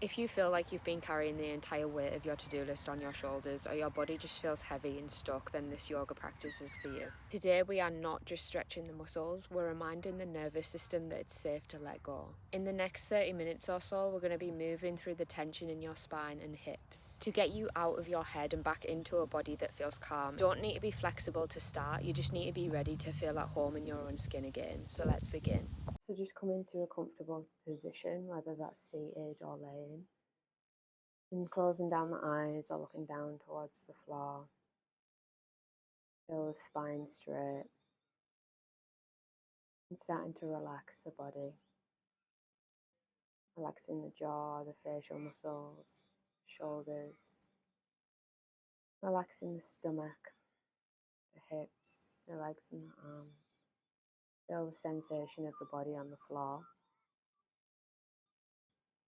If you feel like you've been carrying the entire weight of your to-do list on your shoulders, or your body just feels heavy and stuck, then this yoga practice is for you. Today we are not just stretching the muscles, we're reminding the nervous system that it's safe to let go. In the next 30 minutes or so, we're going to be moving through the tension in your spine and hips to get you out of your head and back into a body that feels calm. You don't need to be flexible to start, you just need to be ready to feel at home in your own skin again. So let's begin. So just come into a comfortable position, whether that's seated or laying, and closing down the eyes or looking down towards the floor. Feel the spine straight and starting to relax the body, relaxing the jaw, the facial muscles, shoulders, relaxing the stomach, the hips, the legs and the arms. Feel the sensation of the body on the floor,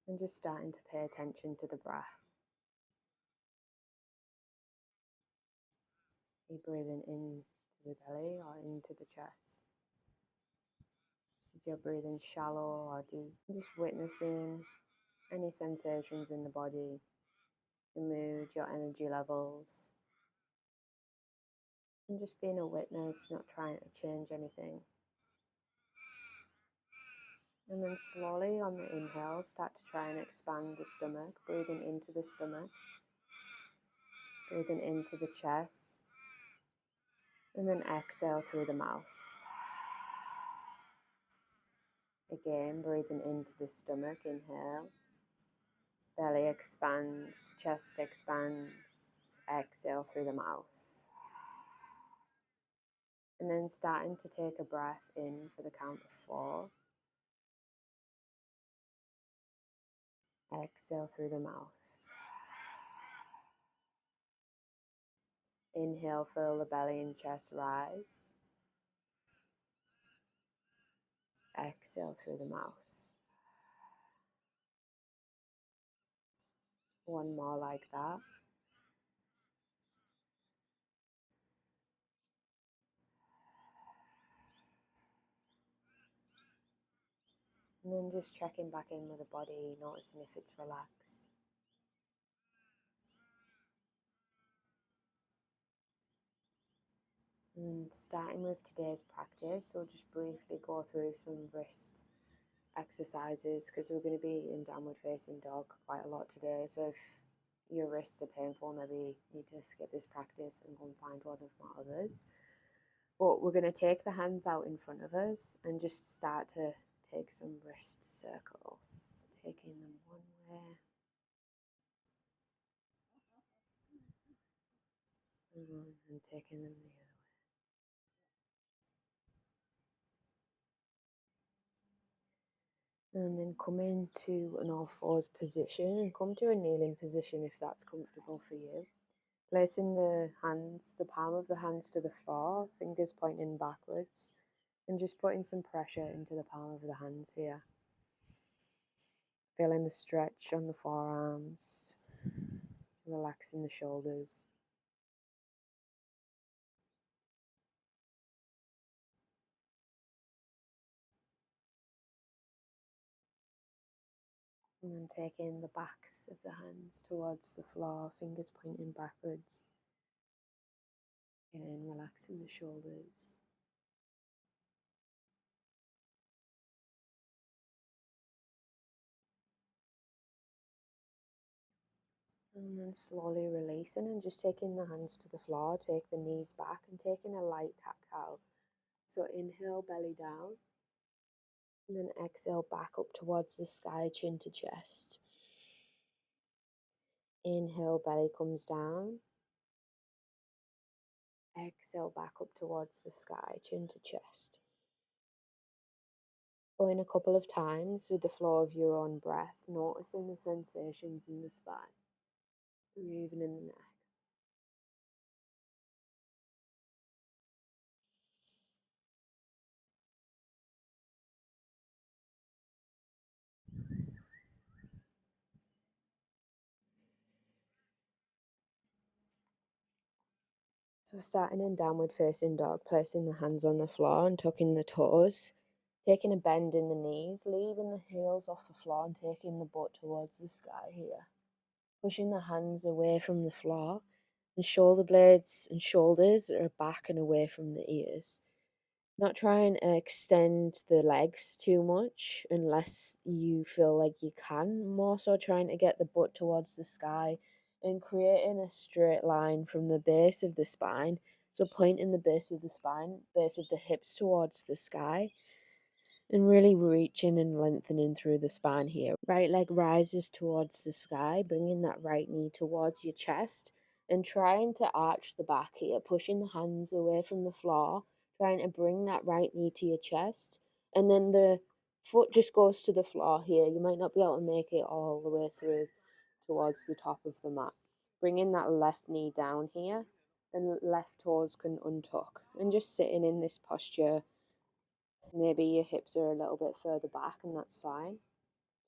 and just starting to pay attention to the breath. Are you breathing into the belly or into the chest? Is your breathing shallow or deep? Just witnessing any sensations in the body, the mood, your energy levels, and just being a witness, not trying to change anything. And then slowly on the inhale, start to try and expand the stomach, breathing into the stomach, breathing into the chest, and then exhale through the mouth. Again, breathing into the stomach, inhale, belly expands, chest expands, exhale through the mouth. And then starting to take a breath in for the count of 4. Exhale through the mouth. Inhale, feel the belly and chest rise. Exhale through the mouth. One more like that. And then just checking back in with the body, noticing if it's relaxed. And starting with today's practice, we'll just briefly go through some wrist exercises because we're going to be in downward facing dog quite a lot today. So if your wrists are painful, maybe you need to skip this practice and go and find one of my others. But we're going to take the hands out in front of us and just start to take some wrist circles, taking them one way and taking them the other. And then come into an all fours position and come to a kneeling position if that's comfortable for you. Placing the hands, the palm of the hands to the floor, fingers pointing backwards, and just putting some pressure into the palm of the hands here. Feeling the stretch on the forearms, relaxing the shoulders. And then taking the backs of the hands towards the floor, fingers pointing backwards. And relaxing the shoulders. And then slowly releasing and just taking the hands to the floor, take the knees back and taking a light cat-cow. So inhale, belly down. And then exhale back up towards the sky, chin to chest. Inhale, belly comes down. Exhale back up towards the sky, chin to chest. Going a couple of times with the flow of your own breath, noticing the sensations in the spine, breathing in the neck. So starting in downward facing dog, placing the hands on the floor and tucking the toes. Taking a bend in the knees, leaving the heels off the floor and taking the butt towards the sky here. Pushing the hands away from the floor, and shoulder blades and shoulders are back and away from the ears. Not trying to extend the legs too much unless you feel like you can. More so trying to get the butt towards the sky and creating a straight line from the base of the spine. So pointing the base of the spine, base of the hips towards the sky, and really reaching and lengthening through the spine here. Right leg rises towards the sky, bringing that right knee towards your chest and trying to arch the back here, pushing the hands away from the floor, trying to bring that right knee to your chest. And then the foot just goes to the floor here. You might not be able to make it all the way through towards the top of the mat. Bringing that left knee down here and left toes can untuck. And just sitting in this posture. Maybe your hips are a little bit further back, and that's fine.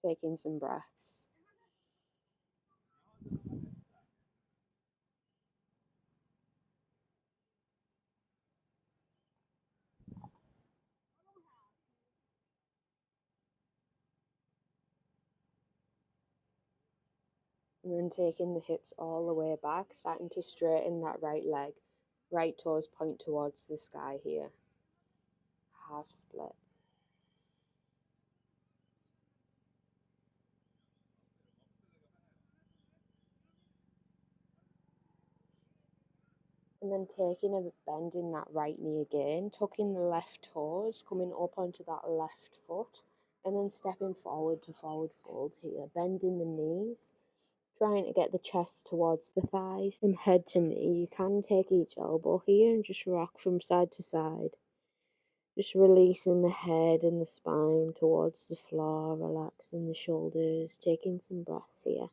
Taking some breaths. And then taking the hips all the way back, starting to straighten that right leg. Right toes point towards the sky here. Half split. And then taking a bend in that right knee again, tucking the left toes, coming up onto that left foot, and then stepping forward to forward fold here, bending the knees, trying to get the chest towards the thighs and head to knee. You can take each elbow here and just rock from side to side. Just releasing the head and the spine towards the floor, relaxing the shoulders, taking some breaths here.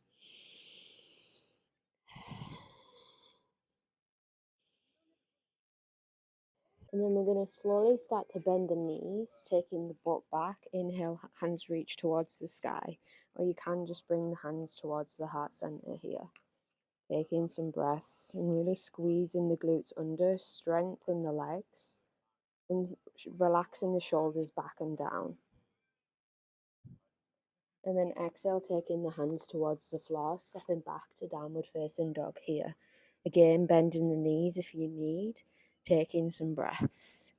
And then we're going to slowly start to bend the knees, taking the butt back. Inhale, hands reach towards the sky. Or you can just bring the hands towards the heart center here. Taking some breaths and really squeezing the glutes under, strengthen the legs, and relaxing the shoulders back and down. And then exhale, taking the hands towards the floor, stepping back to downward facing dog here. Again, bending the knees if you need, taking some breaths.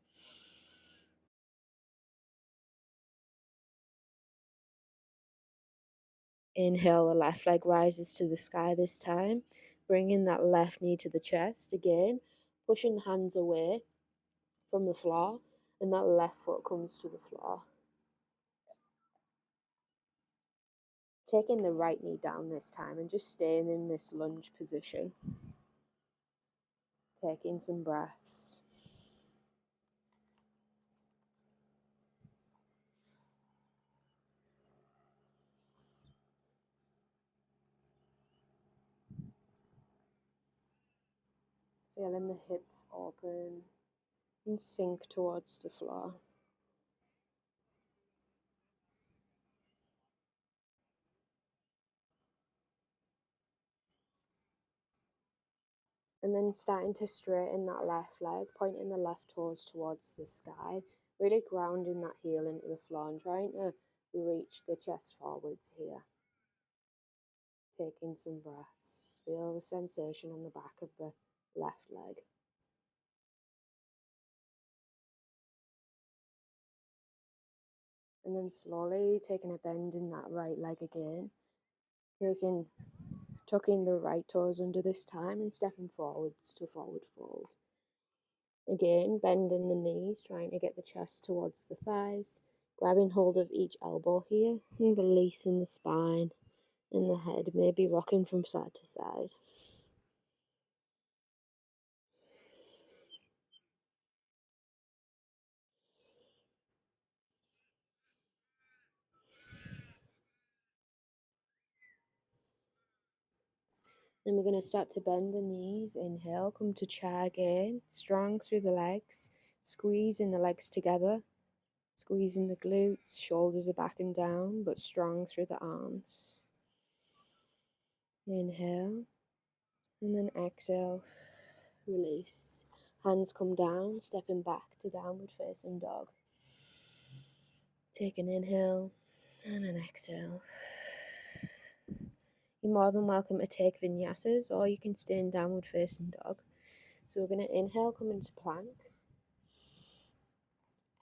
Inhale, the left leg rises to the sky this time, bringing that left knee to the chest again, pushing the hands away from the floor, and that left foot comes to the floor. Taking the right knee down this time and just staying in this lunge position. Taking some breaths. Feeling the hips open and sink towards the floor. And then starting to straighten that left leg, pointing the left toes towards the sky, really grounding that heel into the floor and trying to reach the chest forwards here. Taking some breaths. Feel the sensation on the back of the left leg. And then slowly taking a bend in that right leg again. Tucking the right toes under this time and stepping forwards to forward fold. Again, bending the knees, trying to get the chest towards the thighs, grabbing hold of each elbow here and releasing the spine and the head, maybe rocking from side to side. Then we're going to start to bend the knees. Inhale, come to chair again, strong through the legs, squeezing the legs together, squeezing the glutes, shoulders are back and down, but strong through the arms. Inhale, and then exhale, release. Hands come down, stepping back to downward facing dog. Take an inhale and an exhale. You're more than welcome to take vinyasas, or you can stay in downward facing dog. So we're going to inhale, come into plank.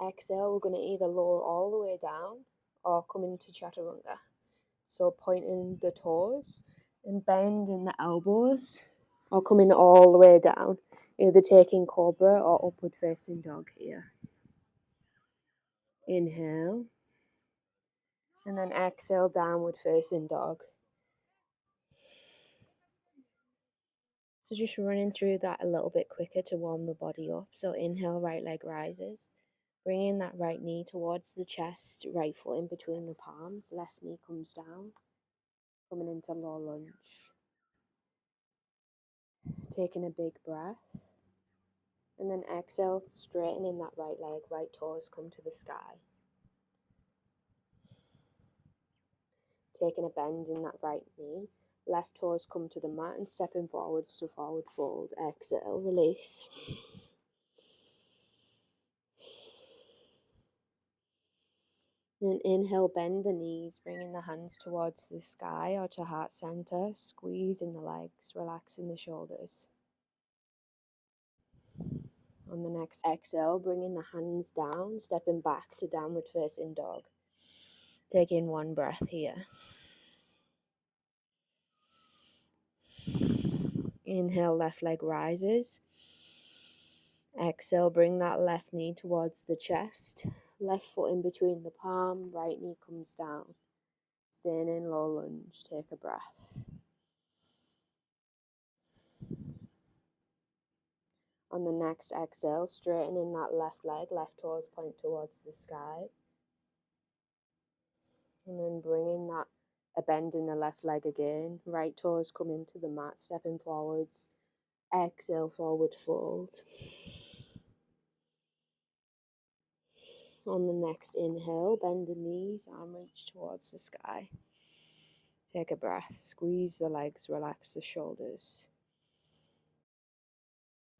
Exhale, we're going to either lower all the way down or come into chaturanga. So pointing the toes and bending the elbows, or coming all the way down, either taking cobra or upward facing dog here. Inhale, and then exhale, downward facing dog. So just running through that a little bit quicker to warm the body up. So inhale, right leg rises. Bringing that right knee towards the chest, right foot in between the palms, left knee comes down, coming into low lunge. Taking a big breath. And then exhale, straightening that right leg, right toes come to the sky. Taking a bend in that right knee, left toes come to the mat and stepping forwards to forward fold. Exhale, release. And inhale, bend the knees, bringing the hands towards the sky or to heart center, squeezing the legs, relaxing the shoulders. On the next exhale, bringing the hands down, stepping back to downward facing dog. Take in one breath here. Inhale, left leg rises. Exhale, bring that left knee towards the chest. Left foot in between the palm, right knee comes down. Staying in low lunge, take a breath. On the next exhale, straightening that left leg, left toes point towards the sky. And then bringing that, a bend in the left leg again. Right toes come into the mat, stepping forwards. Exhale, forward fold. On the next inhale, bend the knees, arm reach towards the sky. Take a breath, squeeze the legs, relax the shoulders.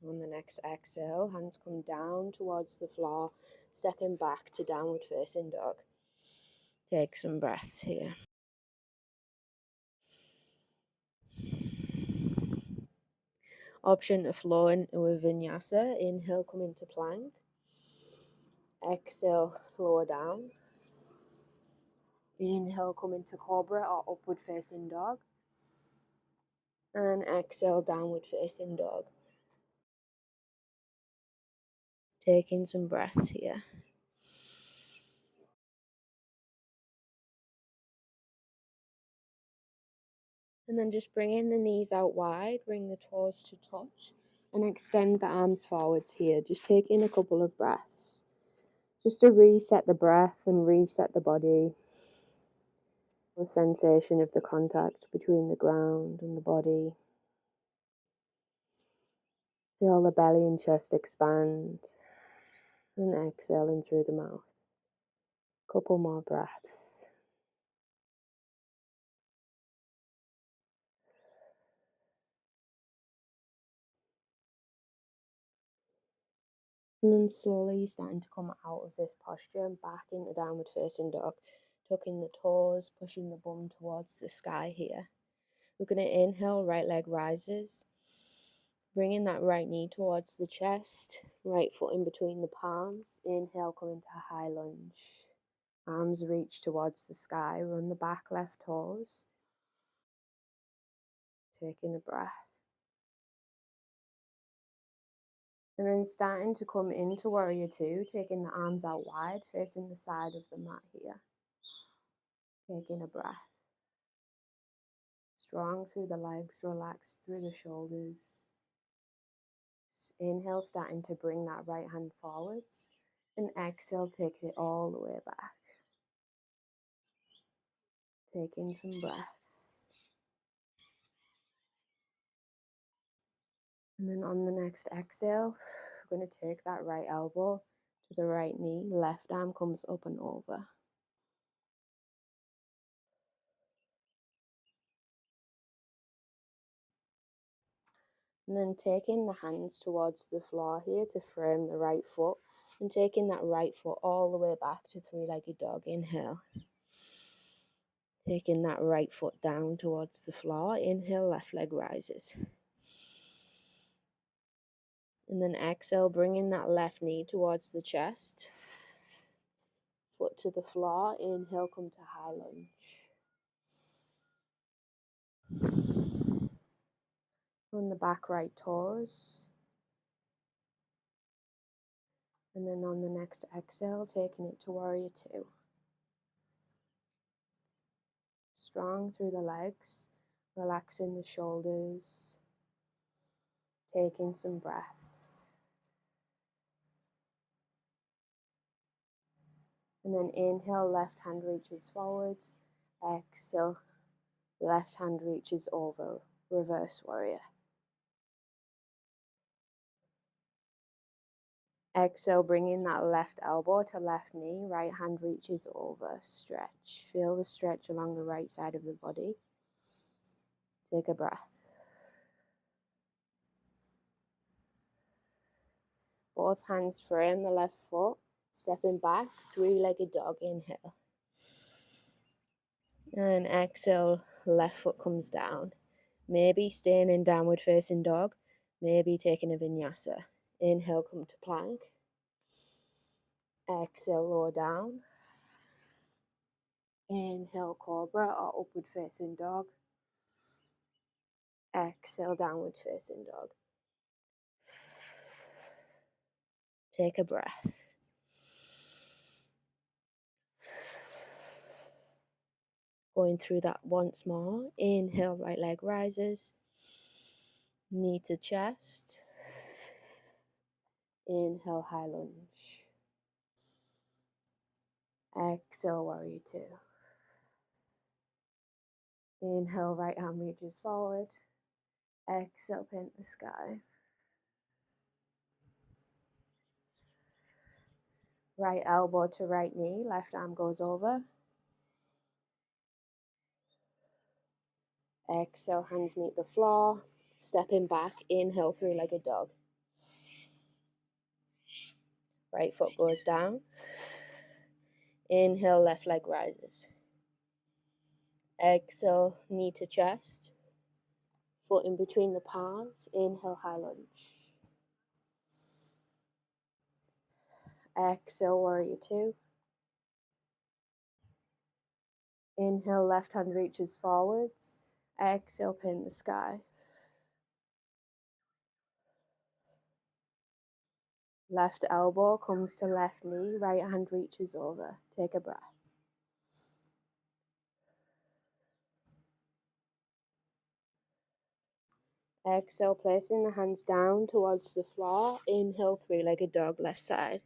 On the next exhale, hands come down towards the floor, stepping back to downward facing dog. Take some breaths here. Option to flow into a vinyasa. Inhale, come into plank. Exhale, lower down. Inhale, come into cobra or upward facing dog. And exhale, downward facing dog. Taking some breaths here. And then just bringing the knees out wide, bring the toes to touch, and extend the arms forwards here. Just taking a couple of breaths. Just to reset the breath and reset the body. The sensation of the contact between the ground and the body. Feel the belly and chest expand. And exhaling through the mouth. Couple more breaths. And then slowly starting to come out of this posture and back into downward facing dog. Tucking the toes, pushing the bum towards the sky here. We're going to inhale, right leg rises. Bringing that right knee towards the chest. Right foot in between the palms. Inhale, come into a high lunge. Arms reach towards the sky. Run the back left toes. Taking a breath. And then starting to come into warrior two, taking the arms out wide, facing the side of the mat here. Taking a breath. Strong through the legs, relaxed through the shoulders. Inhale, starting to bring that right hand forwards. And exhale, take it all the way back. Taking some breaths. And then on the next exhale, we're going to take that right elbow to the right knee. Left arm comes up and over. And then taking the hands towards the floor here to frame the right foot. And taking that right foot all the way back to three-legged dog. Inhale. Taking that right foot down towards the floor. Inhale, left leg rises. And then exhale, bringing that left knee towards the chest. Foot to the floor. Inhale, come to high lunge. On the back right toes. And then on the next exhale, taking it to warrior two. Strong through the legs, relaxing the shoulders, taking some breaths. And then inhale, left hand reaches forwards. Exhale, left hand reaches over, reverse warrior. Exhale, bringing that left elbow to left knee, right hand reaches over, stretch. Feel the stretch along the right side of the body. Take a breath. Both hands frame the left foot, stepping back, three-legged dog, inhale. And exhale, left foot comes down. Maybe staying in downward facing dog, maybe taking a vinyasa. Inhale, come to plank. Exhale, lower down. Inhale, cobra or upward facing dog. Exhale, downward facing dog. Take a breath. Going through that once more. Inhale, right leg rises. Knee to chest. Inhale, high lunge. Exhale, warrior two. Inhale, right arm reaches forward. Exhale, paint the sky. Right elbow to right knee, left arm goes over. Exhale, hands meet the floor. Stepping back, inhale, three-legged dog. Right foot goes down. Inhale, left leg rises. Exhale, knee to chest. Foot in between the palms. Inhale, high lunge. Exhale, warrior two. Inhale, left hand reaches forwards. Exhale, paint the sky. Left elbow comes to left knee, right hand reaches over. Take a breath. Exhale, placing the hands down towards the floor. Inhale, three-legged dog, left side.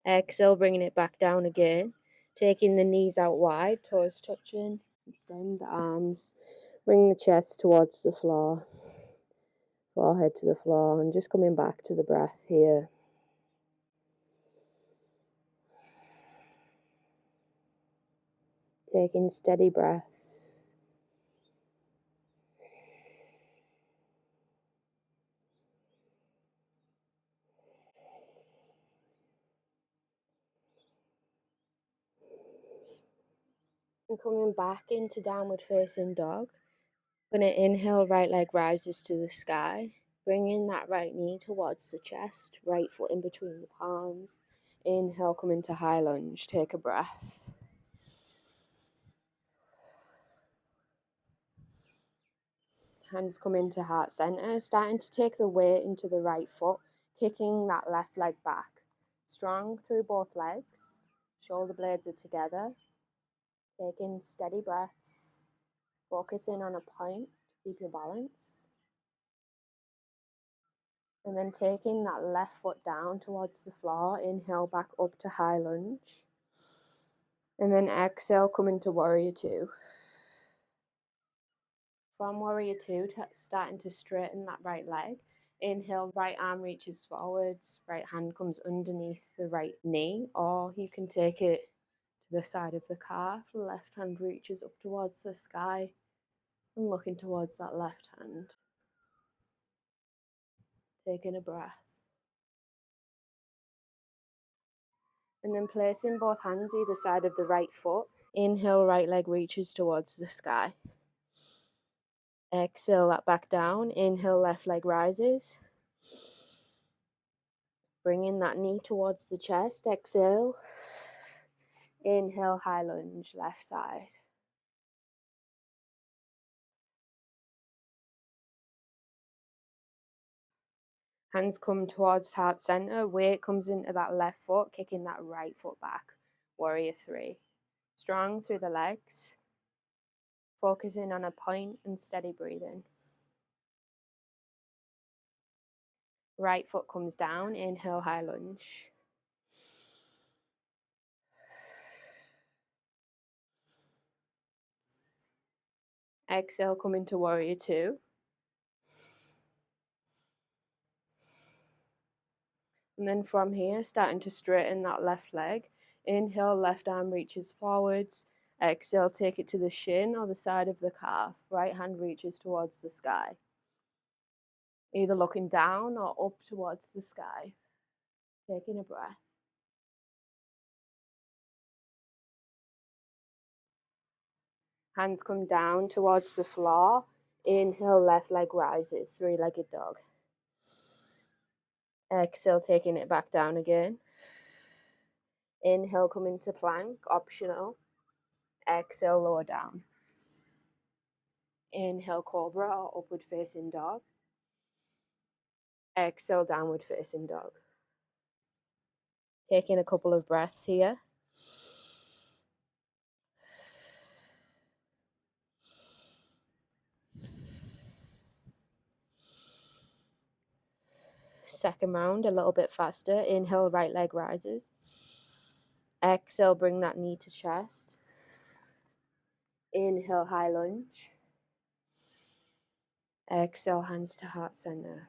Exhale, bringing it back down again. Taking the knees out wide, toes touching. Extend the arms. Bring the chest towards the floor. Forehead to the floor. And just coming back to the breath here. Taking steady breaths. And coming back into downward facing dog. Going to inhale, right leg rises to the sky. Bringing that right knee towards the chest, right foot in between the palms. Inhale, come into high lunge. Take a breath. Hands come into heart center, starting to take the weight into the right foot, kicking that left leg back. Strong through both legs. Shoulder blades are together. Taking steady breaths. Focusing on a point to keep your balance. And then taking that left foot down towards the floor. Inhale back up to high lunge. And then exhale, come into warrior two. From warrior two, starting to straighten that right leg. Inhale, right arm reaches forwards. Right hand comes underneath the right knee. Or you can take it to the side of the calf. Left hand reaches up towards the sky. And looking towards that left hand. Taking a breath. And then placing both hands either side of the right foot. Inhale, right leg reaches towards the sky. Exhale that back down. Inhale, left leg rises. Bringing that knee towards the chest. Exhale. Inhale, high lunge, left side. Hands come towards heart center. Weight comes into that left foot, kicking that right foot back. Warrior 3. Strong through the legs. Focusing on a point and steady breathing. Right foot comes down. Inhale, high lunge. Exhale, come into warrior 2. And then from here, starting to straighten that left leg. Inhale, left arm reaches forwards. Exhale, take it to the shin or the side of the calf. Right hand reaches towards the sky. Either looking down or up towards the sky. Taking a breath. Hands come down towards the floor. Inhale, left leg rises, three-legged dog. Exhale, taking it back down again. Inhale, come into plank, optional. Exhale, lower down. Inhale, cobra or upward facing dog. Exhale, downward facing dog. Taking a couple of breaths here. Second round, a little bit faster. Inhale, right leg rises. Exhale, bring that knee to chest. Inhale, high lunge. Exhale, hands to heart center.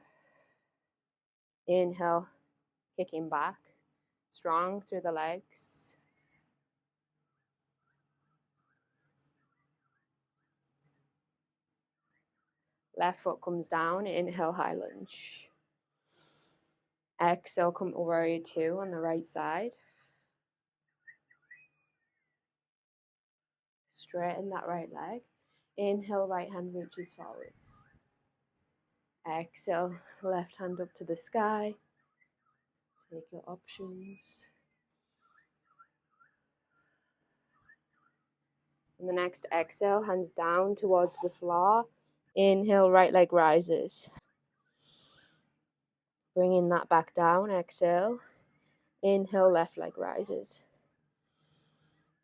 Inhale, kicking back. Strong through the legs. Left foot comes down. Inhale, high lunge. Exhale, come to warrior 2 on the right side. Straighten that right leg. Inhale, right hand reaches forwards. Exhale, left hand up to the sky. Take your options. And the next exhale, hands down towards the floor. Inhale, right leg rises. Bringing that back down, exhale. Inhale, left leg rises.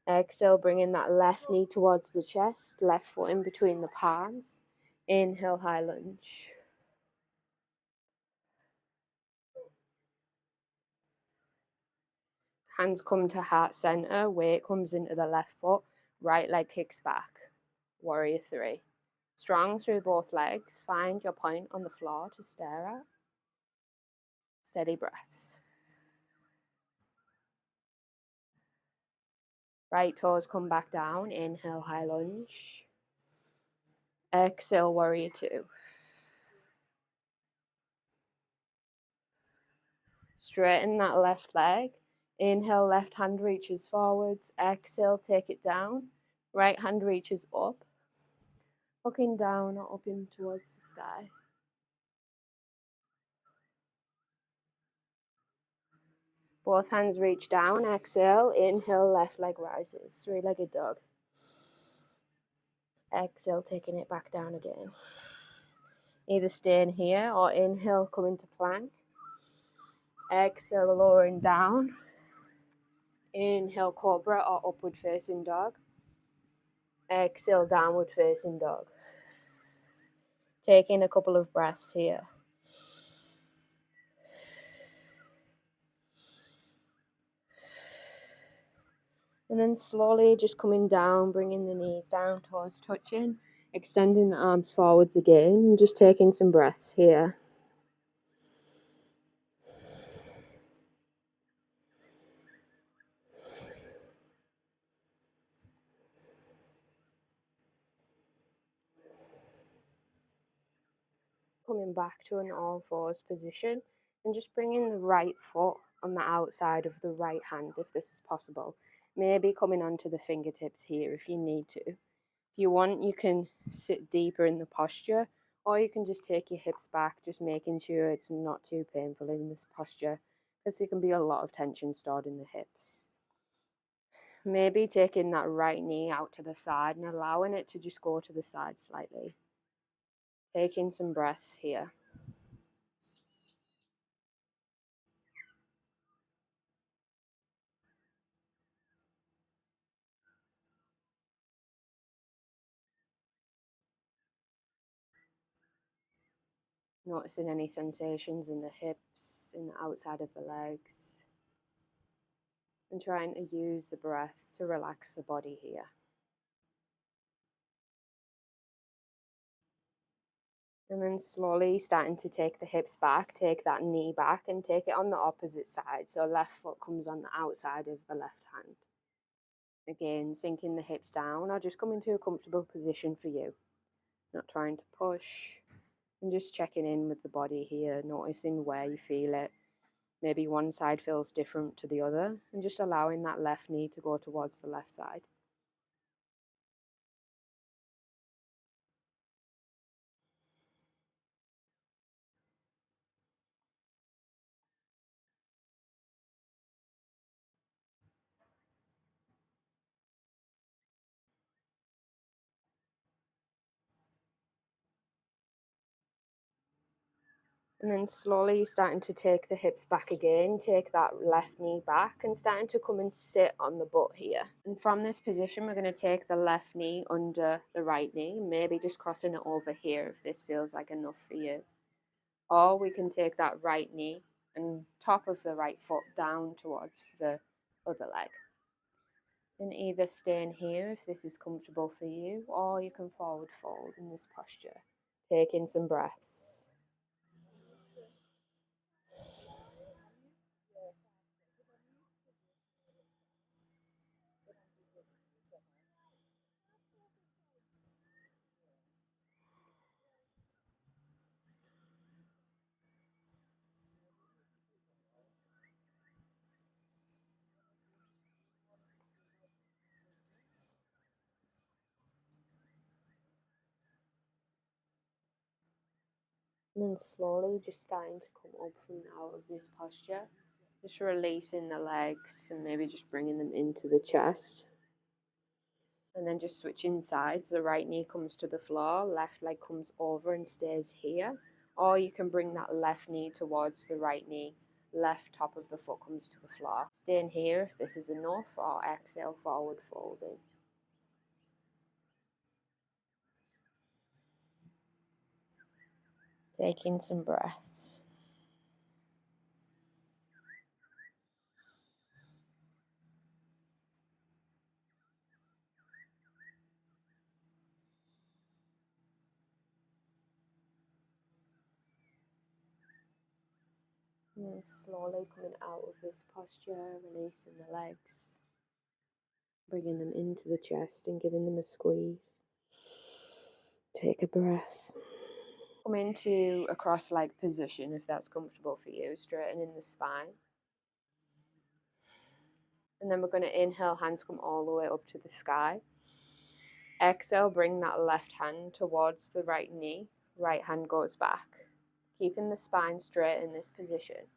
Exhale, bringing that left knee towards the chest, left foot in between the palms. Inhale, high lunge. Hands come to heart center, weight comes into the left foot, right leg kicks back. Warrior 3. Strong through both legs, find your point on the floor to stare at. Steady breaths. Right toes come back down, inhale, high lunge. Exhale, warrior 2. Straighten that left leg. Inhale, left hand reaches forwards. Exhale, take it down. Right hand reaches up. Looking down or up in towards the sky. Both hands reach down. Exhale, inhale, left leg rises. Three-legged dog. Exhale, taking it back down again. Either staying here or inhale, come into plank. Exhale, lowering down. Inhale, cobra or upward facing dog. Exhale, downward facing dog. Taking a couple of breaths here. And then slowly just coming down, bringing the knees down, toes touching, extending the arms forwards again, and just taking some breaths here. coming back to an all fours position and just bringing the right foot on the outside of the right hand if this is possible. Maybe coming onto the fingertips here if you need to. If you want, you can sit deeper in the posture, or you can just take your hips back, just making sure it's not too painful in this posture because there can be a lot of tension stored in the hips. Maybe taking that right knee out to the side and allowing it to just go to the side slightly. Taking some breaths here. Noticing any sensations in the hips, in the outside of the legs. And trying to use the breath to relax the body here. And then slowly starting to take the hips back, take that knee back and take it on the opposite side. So left foot comes on the outside of the left hand. Again, sinking the hips down or just come into a comfortable position for you. Not trying to push and just checking in with the body here, noticing where you feel it. Maybe one side feels different to the other and just allowing that left knee to go towards the left side. And then slowly starting to take the hips back again, take that left knee back and starting to come and sit on the butt here. And from this position, we're going to take the left knee under the right knee, maybe just crossing it over here if this feels like enough for you. Or we can take that right knee and top of the right foot down towards the other leg. And either staying here if this is comfortable for you, or you can forward fold in this posture. Taking some breaths. And then slowly just starting to come up and out of this posture. Just releasing the legs and maybe just bringing them into the chest. And then just switching sides. The right knee comes to the floor, left leg comes over and stays here. Or you can bring that left knee towards the right knee. Left top of the foot comes to the floor. Staying here if this is enough, or exhale, forward folding. Taking some breaths. And then slowly coming out of this posture, releasing the legs. Bringing them into the chest and giving them a squeeze. Take a breath. Come into a cross-legged position if that's comfortable for you, straightening the spine. And then we're going to inhale, hands come all the way up to the sky. Exhale, bring that left hand towards the right knee. Right hand goes back. Keeping the spine straight in this position.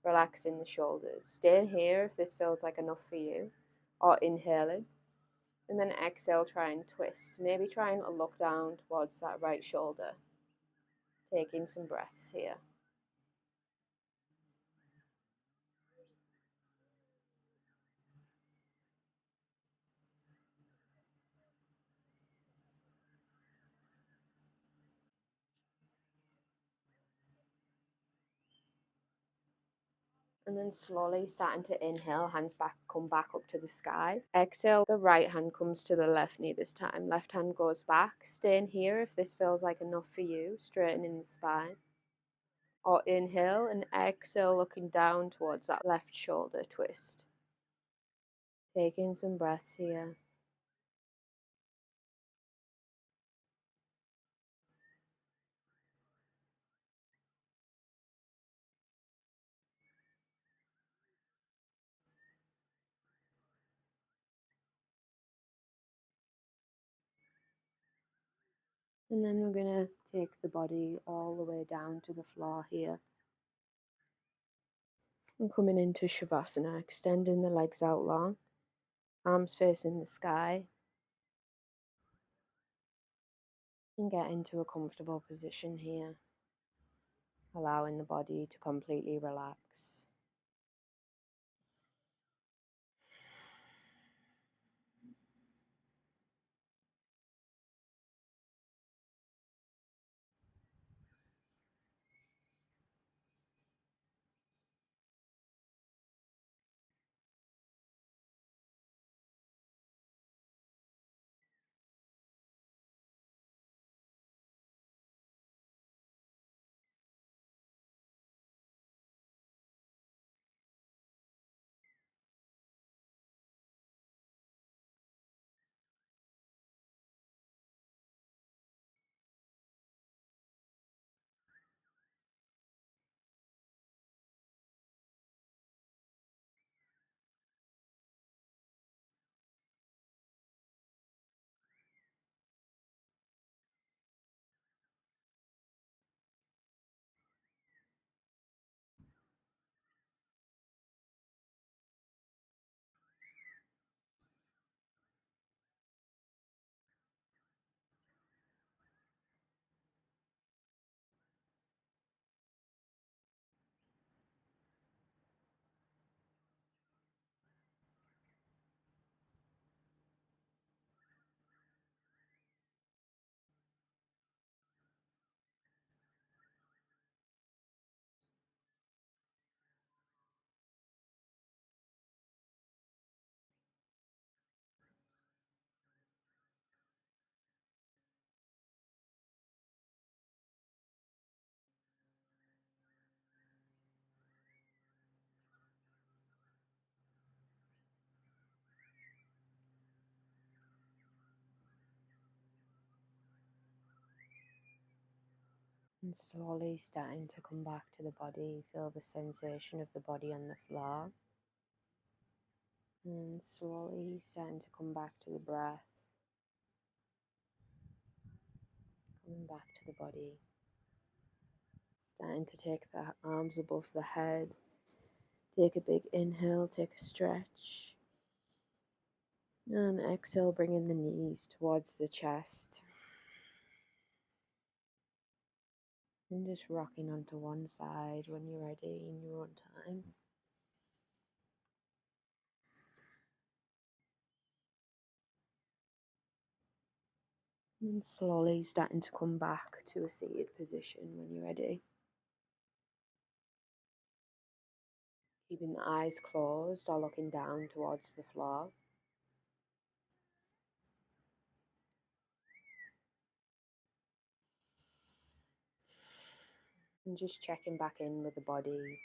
Relaxing the shoulders. Staying here if this feels like enough for you. Or inhaling. And then exhale, try and twist. Maybe try and look down towards that right shoulder. Taking some breaths here. And then slowly starting to inhale, hands back, come back up to the sky. Exhale, the right hand comes to the left knee this time. Left hand goes back. Staying here if this feels like enough for you, straightening the spine. Or inhale and exhale, looking down towards that left shoulder twist. Taking some breaths here. And then we're going to take the body all the way down to the floor here. And coming into Shavasana, extending the legs out long, arms facing the sky. And get into a comfortable position here, allowing the body to completely relax. And slowly starting to come back to the body, feel the sensation of the body on the floor. And slowly starting to come back to the breath, coming back to the body. Starting to take the arms above the head. Take a big inhale, take a stretch. And exhale, bringing the knees towards the chest. And just rocking onto one side when you're ready in your own time. And slowly starting to come back to a seated position when you're ready. Keeping the eyes closed or looking down towards the floor. And just checking back in with the body,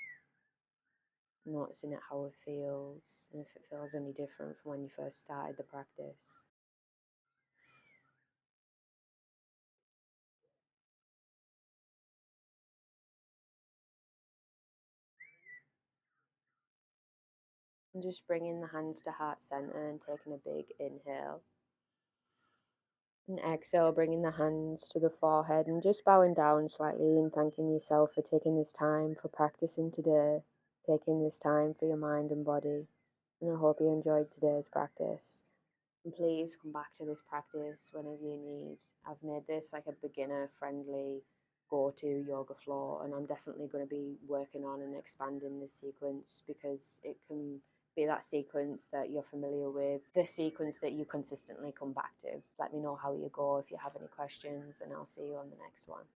noticing it how it feels, and if it feels any different from when you first started the practice. And just bringing the hands to heart center and taking a big inhale. And exhale, bringing the hands to the forehead and just bowing down slightly and thanking yourself for taking this time for practicing today, taking this time for your mind and body. And I hope you enjoyed today's practice. And please come back to this practice whenever you need. I've made this like a beginner friendly go-to yoga floor, and I'm definitely going to be working on and expanding this sequence because it can be that sequence that you're familiar with, the sequence that you consistently come back to. Let me know how you go if you have any questions, and I'll see you on the next one.